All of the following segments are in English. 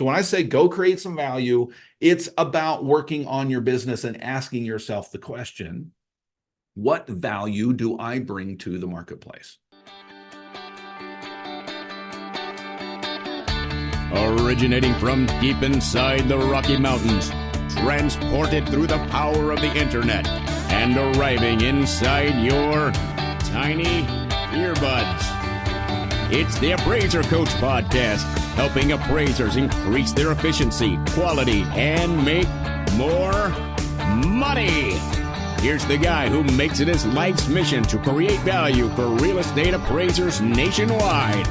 So when I say go create some value, it's about working on your business and asking yourself the question, what value do I bring to the marketplace? Originating from deep inside the Rocky Mountains, transported through the power of the internet, and arriving inside your tiny earbuds. It's the Appraiser Coach Podcast, helping appraisers increase their efficiency, quality, and make more money. Here's the guy who makes it his life's mission to create value for real estate appraisers nationwide.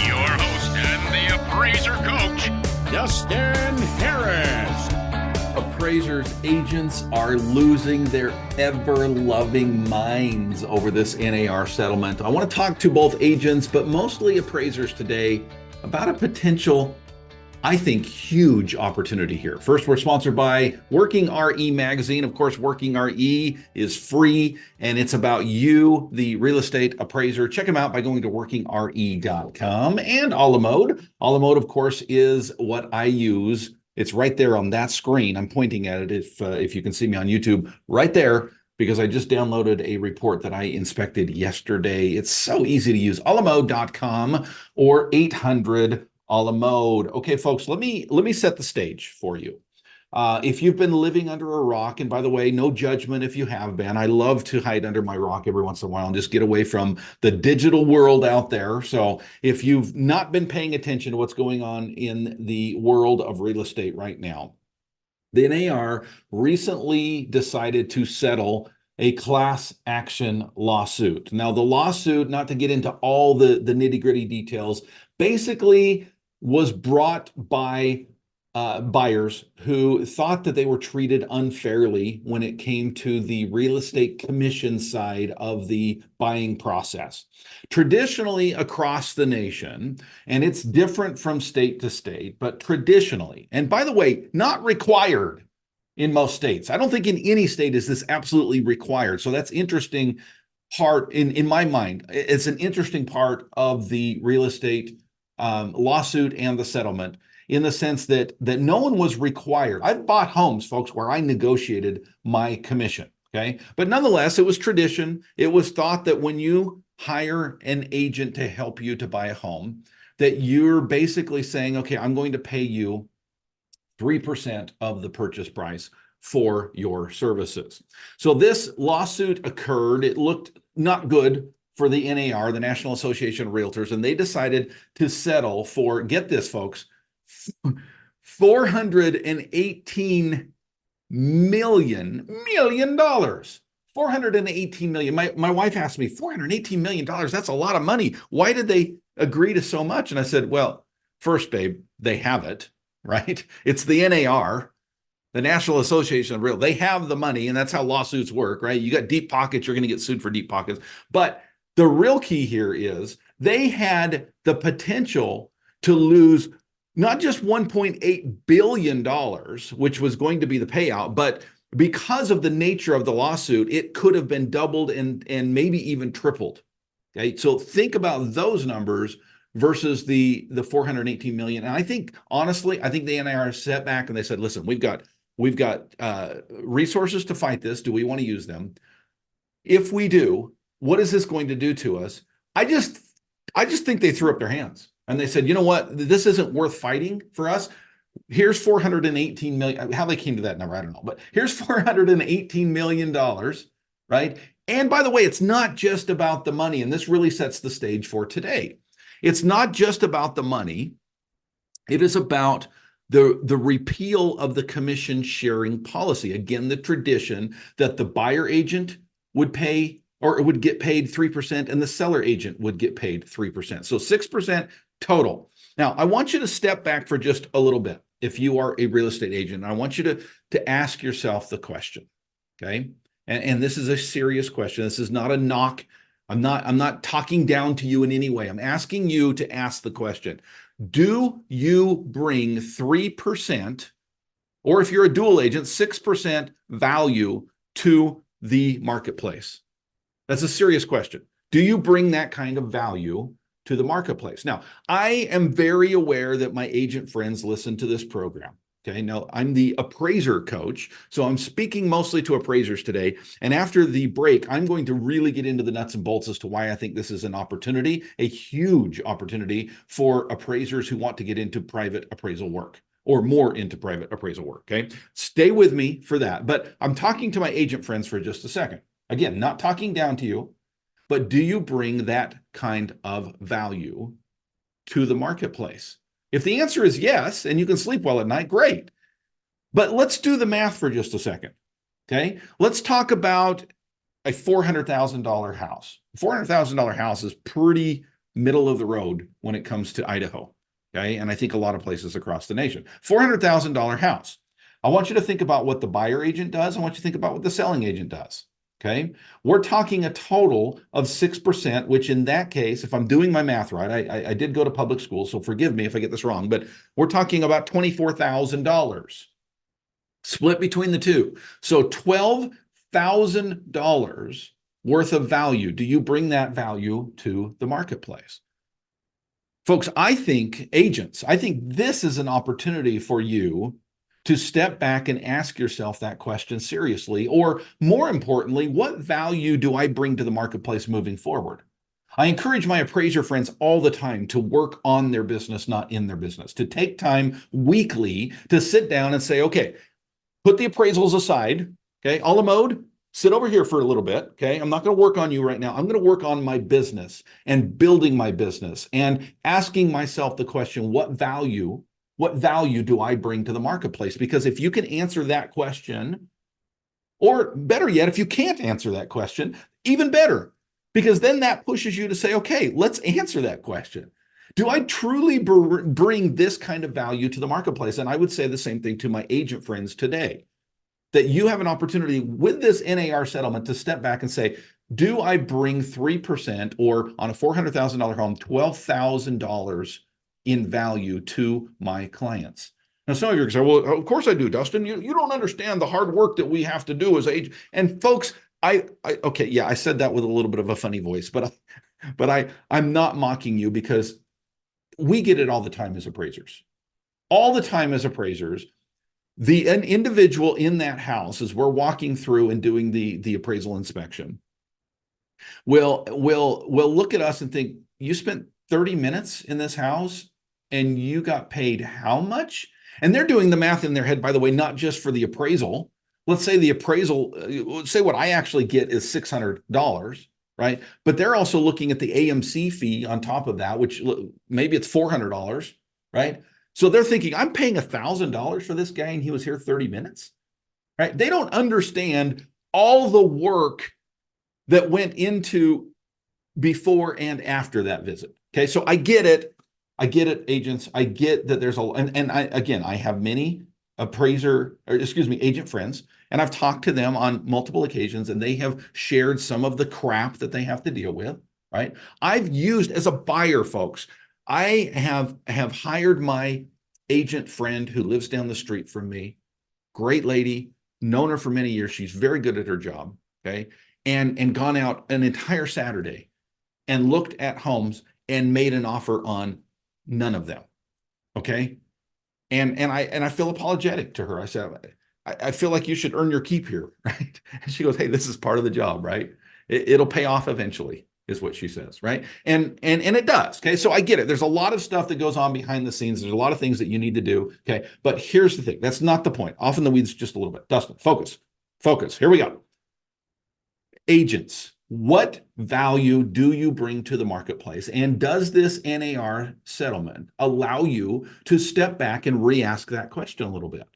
Your host and the Appraiser Coach, Dustin Harris. Appraisers, agents are losing their ever-loving minds over this NAR settlement. I want to talk to both agents, but mostly appraisers today about a potential, I think, huge opportunity here. First, we're sponsored by Working RE magazine. Of course, Working RE is free, and it's about you, the real estate appraiser. Check them out by going to workingre.com. And a la mode. A la mode, of course, is what I use. It's right there on that screen. I'm pointing at it if you can see me on YouTube, right there, because I just downloaded a report that I inspected yesterday. It's so easy to use. alamode.com or 800 a la mode. Okay, folks, let me set the stage for you. If you've been living under a rock, and by the way, no judgment if you have been. I love to hide under my rock every once in a while and just get away from the digital world out there. So if you've not been paying attention to what's going on in the world of real estate right now, the NAR recently decided to settle a class action lawsuit. Now, the lawsuit, not to get into all the nitty-gritty details, basically was brought by buyers who thought that they were treated unfairly when it came to the real estate commission side of the buying process. Traditionally across the nation, and it's different from state to state, but traditionally, and by the way, not required in most states. I don't think in any state is this absolutely required. So that's interesting part in my mind. It's an interesting part of the real estate lawsuit and the settlement, in the sense that no one was required. I've bought homes, folks, where I negotiated my commission, okay? But nonetheless, it was tradition. It was thought that when you hire an agent to help you to buy a home, that you're basically saying, okay, I'm going to pay you 3% of the purchase price for your services. So this lawsuit occurred. It looked not good for the NAR, the National Association of Realtors, and they decided to settle for, get this, folks, $418 million. $418 million. My wife asked me, $418 million, that's a lot of money. Why did they agree to so much? And I said, well, first, babe, they have it, right? It's the NAR, the National Association of Realtors. They have the money, and that's how lawsuits work, right? You got deep pockets, you're going to get sued for deep pockets. But the real key here is they had the potential to lose not just $1.8 billion, which was going to be the payout, but because of the nature of the lawsuit, it could have been doubled and maybe even tripled. Okay, so think about those numbers versus the 418 million. And I think, honestly, I think the NAR set back and they said, listen, we've got resources to fight this. Do we want to use them? If we do, what is this going to do to us? I just think they threw up their hands. And they said, you know what, this isn't worth fighting for us. Here's 418 million. How they came to that number, I don't know. But here's $418 million, right? And by the way, it's not just about the money. And this really sets the stage for today. It's not just about the money. It is about the repeal of the commission sharing policy. Again, the tradition that the buyer agent would pay or would get paid 3% and the seller agent would get paid 3%. So 6% total. Now, I want you to step back for just a little bit. If you are a real estate agent, I want you to ask yourself the question, okay? And this is a serious question. This is not a knock. I'm not talking down to you in any way. I'm asking you to ask the question. Do you bring 3%, or if you're a dual agent, 6% value to the marketplace? That's a serious question. Do you bring that kind of value to the marketplace. Now, I am very aware that my agent friends listen to this program. Okay, now I'm the appraiser coach, so I'm speaking mostly to appraisers today. And after the break, I'm going to really get into the nuts and bolts as to why I think this is an opportunity, a huge opportunity for appraisers who want to get into private appraisal work or more into private appraisal work. Okay, stay with me for that. But I'm talking to my agent friends for just a second. Again, not talking down to you, but do you bring that kind of value to the marketplace? If the answer is yes, and you can sleep well at night, great. But let's do the math for just a second. Okay. Let's talk about a $400,000 house. $400,000 house is pretty middle of the road when it comes to Idaho. Okay. And I think a lot of places across the nation. $400,000 house. I want you to think about what the buyer agent does. I want you to think about what the selling agent does. Okay, we're talking a total of 6%, which in that case, if I'm doing my math right, I did go to public school, so forgive me if I get this wrong, but we're talking about $24,000 split between the two. So $12,000 worth of value. Do you bring that value to the marketplace? Folks, I think agents, I think this is an opportunity for you to step back and ask yourself that question seriously, or more importantly, what value do I bring to the marketplace moving forward? I encourage my appraiser friends all the time to work on their business, not in their business, to take time weekly to sit down and say, okay, put the appraisals aside, okay, a la mode, sit over here for a little bit, okay? I'm not going to work on you right now. I'm going to work on my business and building my business and asking myself the question, what value do I bring to the marketplace? Because if you can answer that question, or better yet, if you can't answer that question, even better, because then that pushes you to say, okay, let's answer that question. Do I truly bring this kind of value to the marketplace? And I would say the same thing to my agent friends today, that you have an opportunity with this NAR settlement to step back and say, do I bring 3% or on a $400,000 home, $12,000 in value to my clients? Now, some of you are going to say, well, of course I do, Dustin. You don't understand the hard work that we have to do as agents. And folks, okay, yeah, I said that with a little bit of a funny voice, but I'm not mocking you, because we get it all the time as appraisers. All the time as appraisers, an individual in that house, as we're walking through and doing the appraisal inspection, will look at us and think, you spent 30 minutes in this house and you got paid how much? And they're doing the math in their head, by the way, not just for the appraisal. Let's say the appraisal, say what I actually get is $600, right? But they're also looking at the AMC fee on top of that, which maybe it's $400, right? So they're thinking, I'm paying $1,000 for this guy and he was here 30 minutes, right? They don't understand all the work that went into before and after that visit. Okay, so I get it. I get it, agents. I get that there's I have many agent friends, and I've talked to them on multiple occasions, and they have shared some of the crap that they have to deal with, right? I've used, as a buyer, folks, I have hired my agent friend who lives down the street from me, great lady, known her for many years. She's very good at her job, okay? And gone out an entire Saturday and looked at homes and made an offer on none of them, okay? And I feel apologetic to her. I said, I feel like you should earn your keep here, right? And she goes, hey, this is part of the job, right? It'll pay off eventually, is what she says, right? And it does, okay? So I get it. There's a lot of stuff that goes on behind the scenes. There's a lot of things that you need to do, okay? But here's the thing. That's not the point. Off in the weeds just a little bit. Dustin, focus. Here we go. Agents, what value do you bring to the marketplace? And does this NAR settlement allow you to step back and re-ask that question a little bit?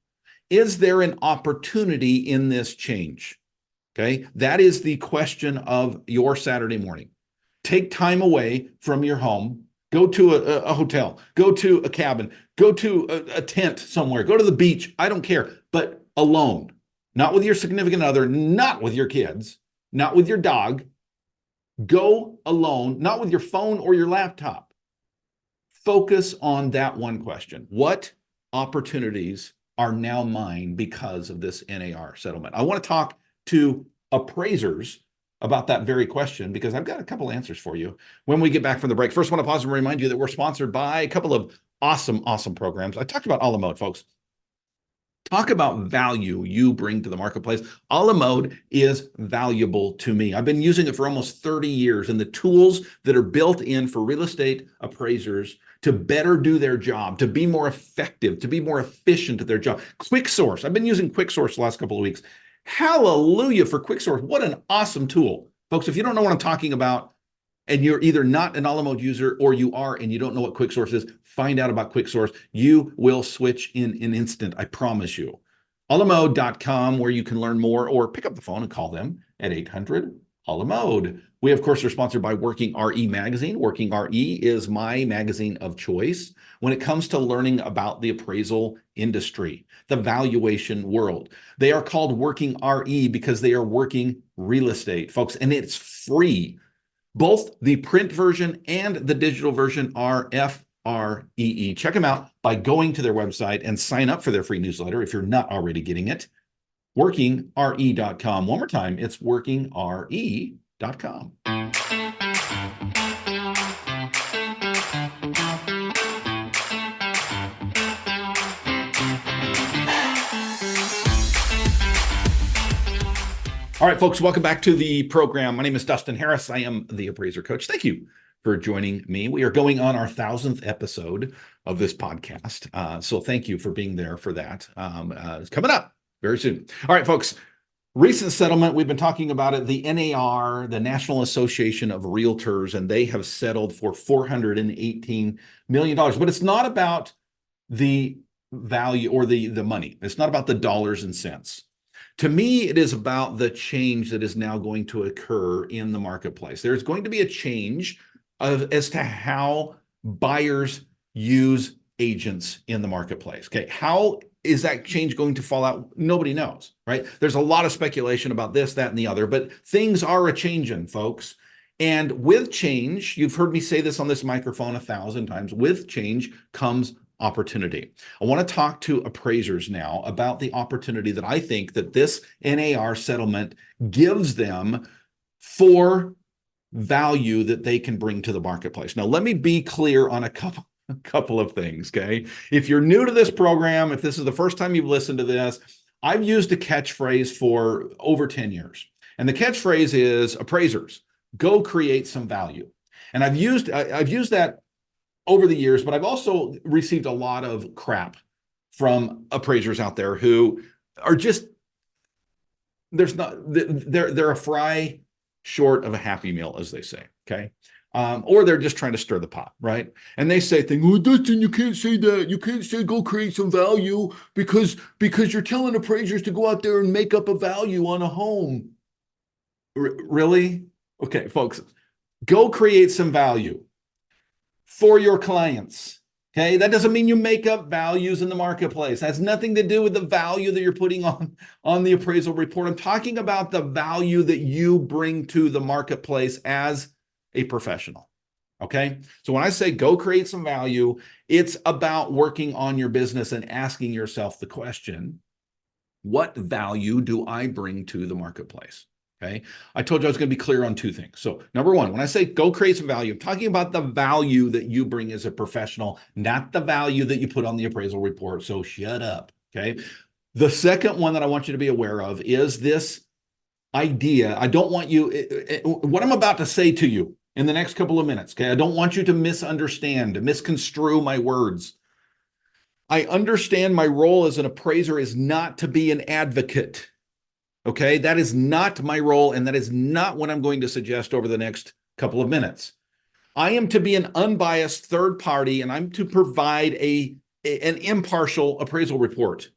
Is there an opportunity in this change? Okay, that is the question of your Saturday morning. Take time away from your home, go to a hotel, go to a cabin, go to a tent somewhere, go to the beach, I don't care, but alone, not with your significant other, not with your kids, not with your dog. Go alone, not with your phone or your laptop. Focus on that one question. What opportunities are now mine because of this NAR settlement? I want to talk to appraisers about that very question because I've got a couple answers for you when we get back from the break. First, I want to pause and remind you that we're sponsored by a couple of awesome programs. I talked about a la mode, folks. Talk about value you bring to the marketplace. A la mode is valuable to me. I've been using it for almost 30 years, and the tools that are built in for real estate appraisers to better do their job, to be more effective, to be more efficient at their job. Quick Source. I've been using Quick Source the last couple of weeks. Hallelujah for Quick Source. What an awesome tool. Folks, if you don't know what I'm talking about, and you're either not an a la mode user or you are and you don't know what Quick Source is, find out about Quick Source. You will switch in an instant, I promise you. alamode.com, where you can learn more, or pick up the phone and call them at 800-ALA-MODE. We, of course, are sponsored by Working RE Magazine. Working RE is my magazine of choice when it comes to learning about the appraisal industry, the valuation world. They are called Working RE because they are working real estate, folks, and it's free. Both the print version and the digital version are FREE. Check them out by going to their website and sign up for their free newsletter if you're not already getting it. WorkingRE.com. One more time, it's WorkingRE.com. All right, folks, welcome back to the program. My name is Dustin Harris. I am the Appraiser Coach. Thank you for joining me. We are going on our 1000th episode of this podcast. So thank you for being there for that. It's coming up very soon. All right, folks, recent settlement. We've been talking about it. The NAR, the National Association of Realtors, and they have settled for $418 million. But it's not about the value or the money. It's not about the dollars and cents. To me, it is about the change that is now going to occur in the marketplace. There's going to be a change as to how buyers use agents in the marketplace. Okay, how is that change going to fall out? Nobody knows, right? There's a lot of speculation about this, that, and the other, but things are a-changing, folks. And with change, you've heard me say this on this microphone 1,000 times, with change comes opportunity. I want to talk to appraisers now about the opportunity that I think that this NAR settlement gives them for value that they can bring to the marketplace. Now, let me be clear on a couple of things, okay? If you're new to this program, if this is the first time you've listened to this, I've used a catchphrase for over 10 years. And the catchphrase is, appraisers, go create some value. And I've used that over the years, but I've also received a lot of crap from appraisers out there who are just, they're a fry short of a happy meal, as they say, okay? Or they're just trying to stir the pot, right? And they say things, oh, Dustin, you can't say that. You can't say go create some value because you're telling appraisers to go out there and make up a value on a home. Really? Okay, folks, go create some value for your clients, okay? That doesn't mean you make up values in the marketplace. That has nothing to do with the value that you're putting on the appraisal report. I'm talking about the value that you bring to the marketplace as a professional, okay? So when I say go create some value, it's about working on your business and asking yourself the question, what value do I bring to the marketplace? Okay, I told you I was going to be clear on two things. So number one, when I say go create some value, I'm talking about the value that you bring as a professional, not the value that you put on the appraisal report. So shut up. Okay. The second one that I want you to be aware of is this idea. I don't want you, what I'm about to say to you in the next couple of minutes. Okay. I don't want you to misunderstand, misconstrue my words. I understand my role as an appraiser is not to be an advocate. Okay, that is not my role, and that is not what I'm going to suggest over the next couple of minutes. I am to be an unbiased third party, and I'm to provide an impartial appraisal report.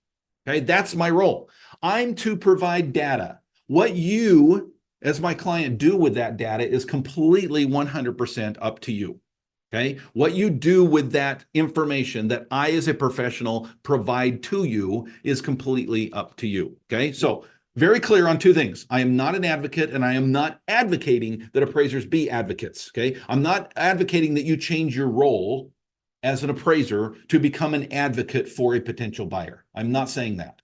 Okay, that's my role. I'm to provide data. What you, as my client, do with that data is completely 100% up to you. Okay, what you do with that information that I, as a professional, provide to you is completely up to you. Okay, so very clear on two things. I am not an advocate, and I am not advocating that appraisers be advocates, okay? I'm not advocating that you change your role as an appraiser to become an advocate for a potential buyer. I'm not saying that.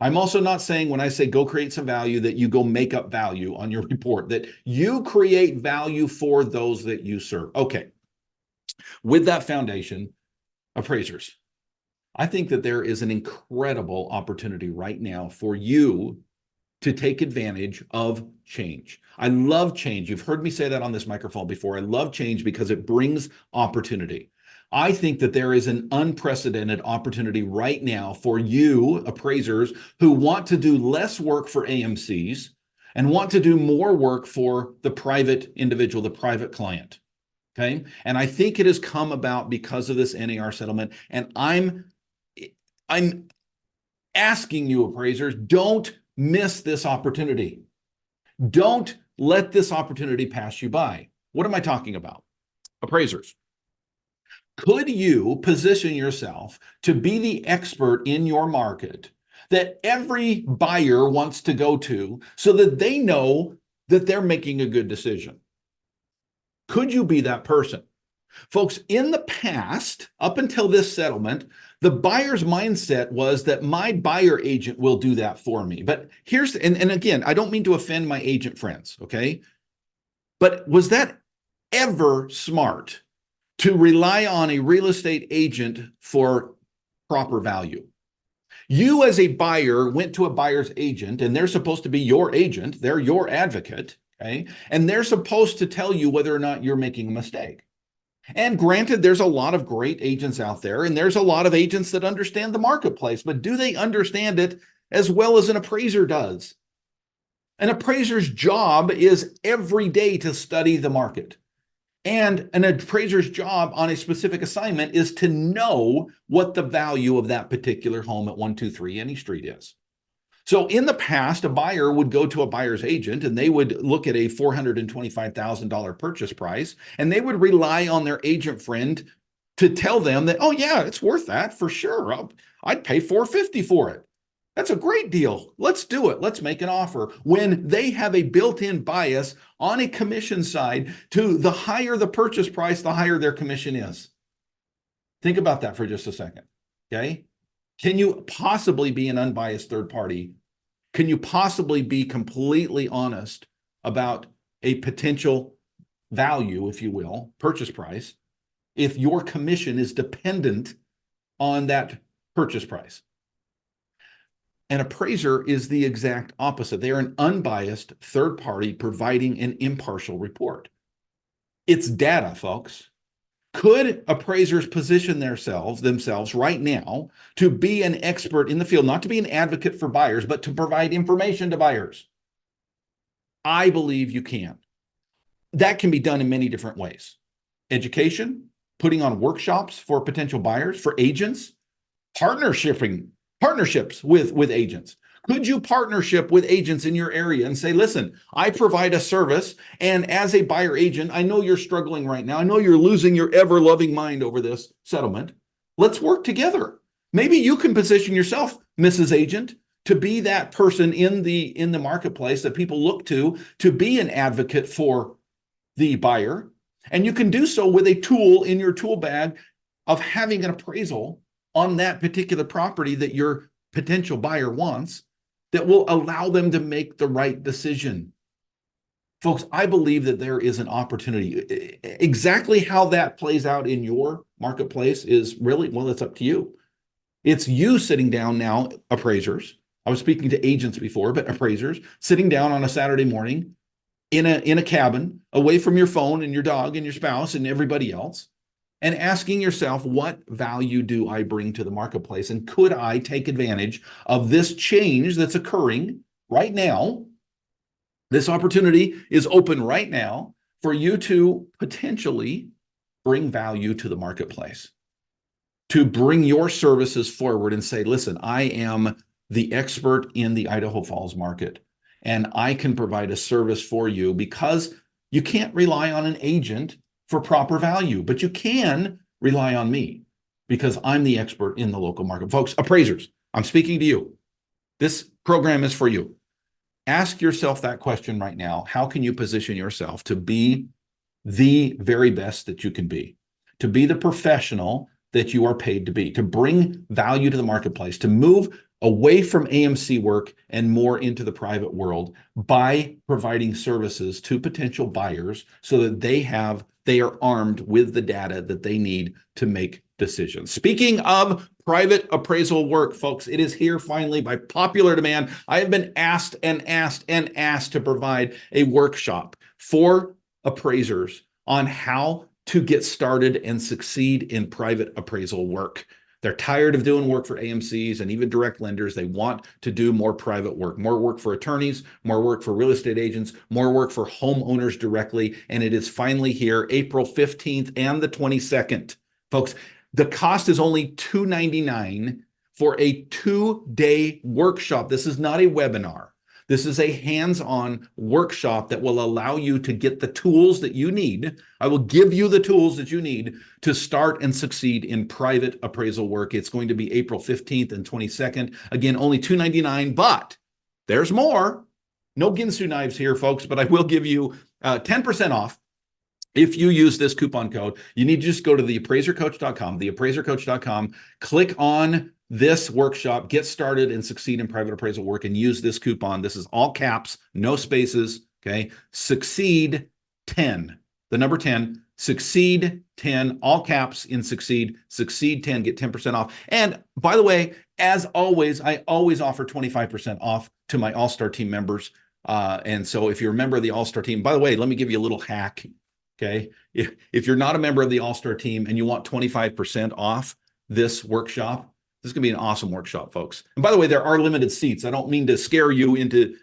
I'm also not saying when I say go create some value that you go make up value on your report, that you create value for those that you serve. Okay. With that foundation, appraisers, I think that there is an incredible opportunity right now for you to take advantage of change. I love change. You've heard me say that on this microphone before. I love change because it brings opportunity. I think that there is an unprecedented opportunity right now for you, appraisers, who want to do less work for AMCs and want to do more work for the private individual, the private client. Okay. And I think it has come about because of this NAR settlement. And I'm asking you, appraisers, don't miss this opportunity. Don't let this opportunity pass you by. What am I talking about? Appraisers, could you position yourself to be the expert in your market that every buyer wants to go to so that they know that they're making a good decision? Could you be that person? Folks, in the past, up until this settlement, the buyer's mindset was that my buyer agent will do that for me. But here's, and again, I don't mean to offend my agent friends, okay? But was that ever smart to rely on a real estate agent for proper value? You as a buyer went to a buyer's agent, and they're supposed to be your agent. They're your advocate, okay? And they're supposed to tell you whether or not you're making a mistake. And granted, there's a lot of great agents out there, and there's a lot of agents that understand the marketplace, but do they understand it as well as an appraiser does? An appraiser's job is every day to study the market. And an appraiser's job on a specific assignment is to know what the value of that particular home at 123 Any Street is. So in the past, a buyer would go to a buyer's agent and they would look at a $425,000 purchase price, and they would rely on their agent friend to tell them that, oh yeah, it's worth that for sure. I'd pay $450 for it. That's a great deal. Let's do it. Let's make an offer. When they have a built-in bias on a commission side to the higher the purchase price, the higher their commission is. Think about that for just a second, okay? Can you possibly be an unbiased third party? Can you possibly be completely honest about a potential value, if you will, purchase price, if your commission is dependent on that purchase price? An appraiser is the exact opposite. They are an unbiased third party providing an impartial report. It's data, folks. Could appraisers position themselves right now to be an expert in the field, not to be an advocate for buyers, but to provide information to buyers? I believe you can. That can be done in many different ways. Education, putting on workshops for potential buyers, for agents, partnerships with agents. Could you partnership with agents in your area and say, listen, I provide a service, and as a buyer agent, I know you're struggling right now. I know you're losing your ever-loving mind over this settlement. Let's work together. Maybe you can position yourself, Mrs. Agent, to be that person in the marketplace that people look to be an advocate for the buyer. And you can do so with a tool in your tool bag of having an appraisal on that particular property that your potential buyer wants, that will allow them to make the right decision. Folks, I believe that there is an opportunity. Exactly how that plays out in your marketplace is really, well, it's up to you. It's you sitting down now, appraisers. I was speaking to agents before, but appraisers sitting down on a Saturday morning in a cabin away from your phone and your dog and your spouse and everybody else, and asking yourself, what value do I bring to the marketplace? And could I take advantage of this change that's occurring right now? This opportunity is open right now for you to potentially bring value to the marketplace, to bring your services forward and say, listen, I am the expert in the Idaho Falls market, and I can provide a service for you, because you can't rely on an agent for proper value, but you can rely on me because I'm the expert in the local market. Folks, appraisers, I'm speaking to you. This program is for you. Ask yourself that question right now. How can you position yourself to be the very best that you can be, to be the professional that you are paid to be, to bring value to the marketplace, to move away from AMC work and more into the private world by providing services to potential buyers so that they are armed with the data that they need to make decisions. Speaking of private appraisal work, folks, it is here finally by popular demand. I have been asked to provide a workshop for appraisers on how to get started and succeed in private appraisal work. They're tired of doing work for AMCs and even direct lenders. They want to do more private work, more work for attorneys, more work for real estate agents, more work for homeowners directly. And it is finally here, April 15th and the 22nd. Folks, the cost is only $299 for a 2-day workshop. This is not a webinar. This is a hands-on workshop that will allow you to get the tools that you need. I will give you the tools that you need to start and succeed in private appraisal work. It's going to be April 15th and 22nd. Again, only $299, but there's more. No Ginsu knives here, folks, but I will give you 10% off. If you use this coupon code. You need to just go to theappraisercoach.com, click on this workshop, get started and succeed in private appraisal work, and use this coupon. This is all caps, no spaces, okay? Succeed 10, the number 10, succeed 10, all caps in succeed 10, get 10% off. And by the way, as always, I always offer 25% off to my All-Star team members. And so if you're a member of the All-Star team, by the way, let me give you a little hack. Okay, if you're not a member of the All-Star team and you want 25% off this workshop, this is going to be an awesome workshop, folks. And by the way, there are limited seats. I don't mean to scare you into,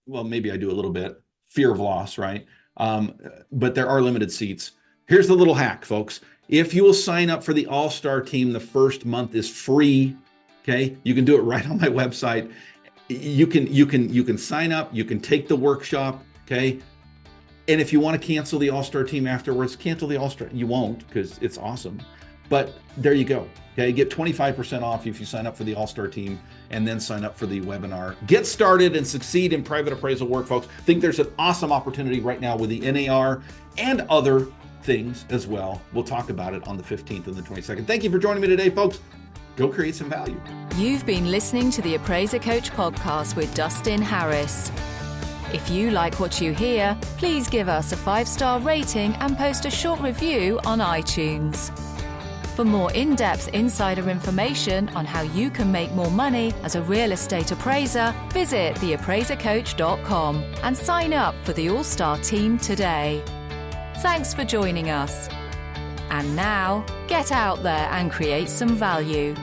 well, maybe I do a little bit, fear of loss, right? But there are limited seats. Here's the little hack, folks. If you will sign up for the All-Star team, the first month is free. Okay, you can do it right on my website. You can sign up. You can take the workshop. Okay. And if you want to cancel the All-Star team afterwards, cancel the All-Star. You won't, because it's awesome. But there you go. Okay, get 25% off if you sign up for the All-Star team and then sign up for the webinar. Get started and succeed in private appraisal work, folks. I think there's an awesome opportunity right now with the NAR and other things as well. We'll talk about it on the 15th and the 22nd. Thank you for joining me today, folks. Go create some value. You've been listening to the Appraiser Coach podcast with Dustin Harris. If you like what you hear, please give us a 5-star rating and post a short review on iTunes. For more in-depth insider information on how you can make more money as a real estate appraiser, visit theappraisercoach.com and sign up for the All-Star team today. Thanks for joining us. And now, get out there and create some value.